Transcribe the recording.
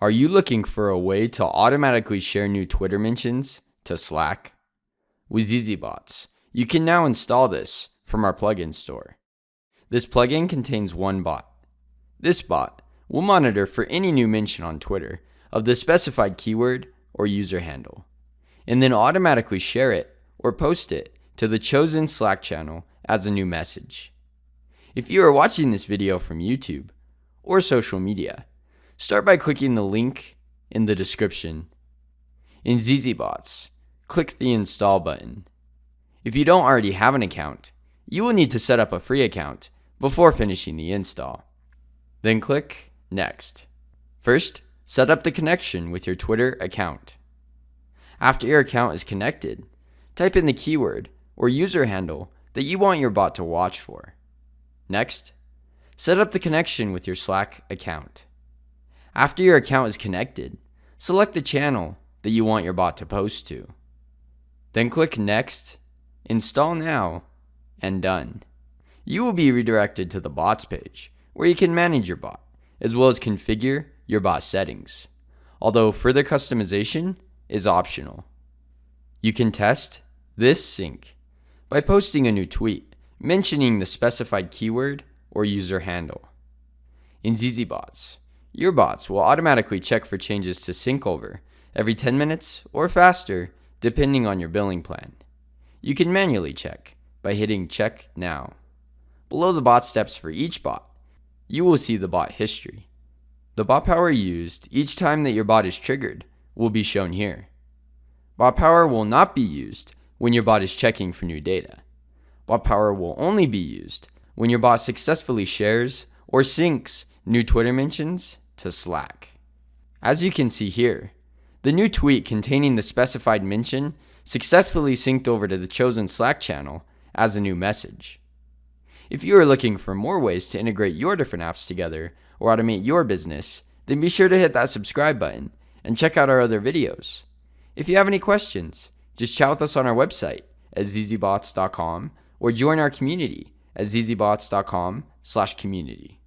Are you looking for a way to automatically share new Twitter mentions to Slack? With zzBots, you can now install this from our plugin store. This plugin contains one bot. This bot will monitor for any new mention on Twitter of the specified keyword or user handle, and then automatically share it or post it to the chosen Slack channel as a new message. If you are watching this video from YouTube or social media, start by clicking the link in the description. In zzBots, click the install button. If you don't already have an account, you will need to set up a free account before finishing the install. Then click Next. First, set up the connection with your Twitter account. After your account is connected, type in the keyword or user handle that you want your bot to watch for. Next, set up the connection with your Slack account. After your account is connected, select the channel that you want your bot to post to. Then click Next, Install Now, and Done. You will be redirected to the bots page, where you can manage your bot, as well as configure your bot settings, although further customization is optional. You can test this sync by posting a new tweet mentioning the specified keyword or user handle. In zzBots, your bots will automatically check for changes to sync over every 10 minutes or faster, depending on your billing plan. You can manually check by hitting Check Now. Below the bot steps for each bot, you will see the bot history. The bot power used each time that your bot is triggered will be shown here. Bot power will not be used when your bot is checking for new data. Bot power will only be used when your bot successfully shares or syncs new Twitter mentions to Slack. As you can see here, the new tweet containing the specified mention successfully synced over to the chosen Slack channel as a new message. If you are looking for more ways to integrate your different apps together or automate your business, then be sure to hit that subscribe button and check out our other videos. If you have any questions, just chat with us on our website at zzbots.com or join our community at zzbots.com/community.